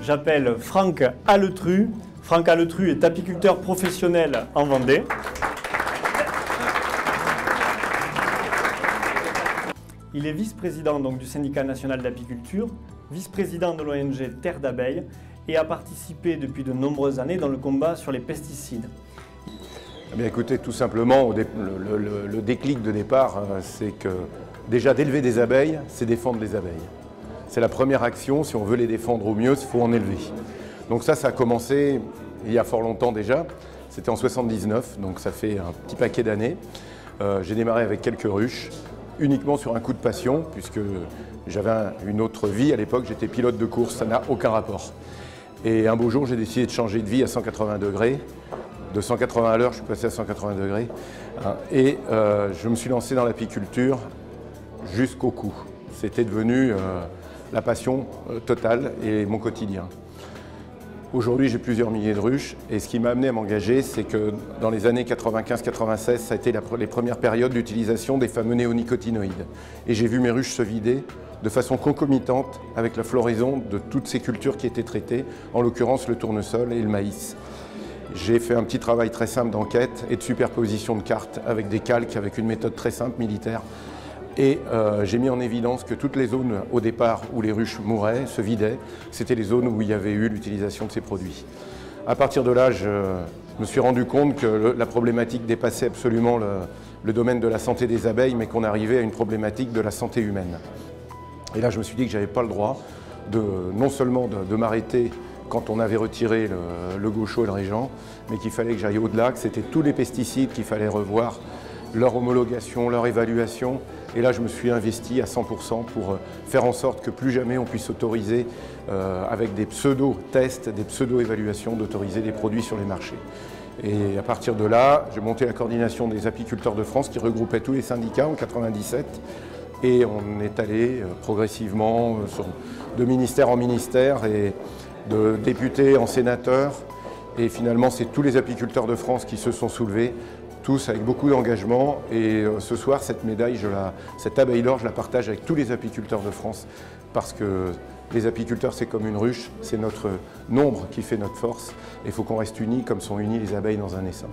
j'appelle Franck Alletru. Franck Alletru est apiculteur professionnel en Vendée. Il est vice-président du syndicat national d'apiculture, vice-président de l'ONG Terre d'abeilles et a participé depuis de nombreuses années dans le combat sur les pesticides. Eh bien, écoutez, tout simplement, le déclic de départ, c'est que déjà d'élever des abeilles, c'est défendre les abeilles. C'est la première action, si on veut les défendre au mieux, il faut en élever. Donc ça a commencé il y a fort longtemps déjà, c'était en 79, donc ça fait un petit paquet d'années. J'ai démarré avec quelques ruches, uniquement sur un coup de passion, puisque j'avais une autre vie à l'époque, j'étais pilote de course, ça n'a aucun rapport. Et un beau jour, j'ai décidé de changer de vie à 180 degrés. De 180 à l'heure, je suis passé à 180 degrés. Et je me suis lancé dans l'apiculture jusqu'au cou. C'était devenu la passion totale et mon quotidien. Aujourd'hui, j'ai plusieurs milliers de ruches et ce qui m'a amené à m'engager, c'est que dans les années 95-96, ça a été les premières périodes d'utilisation des fameux néonicotinoïdes. Et j'ai vu mes ruches se vider de façon concomitante avec la floraison de toutes ces cultures qui étaient traitées, en l'occurrence le tournesol et le maïs. J'ai fait un petit travail très simple d'enquête et de superposition de cartes avec des calques, avec une méthode très simple militaire. Et j'ai mis en évidence que toutes les zones au départ où les ruches mouraient, se vidaient, c'était les zones où il y avait eu l'utilisation de ces produits. À partir de là, je me suis rendu compte que la problématique dépassait absolument le domaine de la santé des abeilles, mais qu'on arrivait à une problématique de la santé humaine. Et là, je me suis dit que je n'avais pas le droit non seulement de m'arrêter quand on avait retiré le gaucho et le régent, mais qu'il fallait que j'aille au-delà, que c'était tous les pesticides qu'il fallait revoir, leur homologation, leur évaluation. Et là, je me suis investi à 100% pour faire en sorte que plus jamais on puisse autoriser, avec des pseudo-tests, des pseudo-évaluations, d'autoriser des produits sur les marchés. Et à partir de là, j'ai monté la coordination des apiculteurs de France qui regroupait tous les syndicats en 97. Et on est allé progressivement de ministère en ministère et de député en sénateur. Et finalement, c'est tous les apiculteurs de France qui se sont soulevés, tous avec beaucoup d'engagement. Et ce soir, cette médaille, cette abeille d'or, je la partage avec tous les apiculteurs de France parce que les apiculteurs, c'est comme une ruche, c'est notre nombre qui fait notre force. Et il faut qu'on reste unis comme sont unis les abeilles dans un essaim.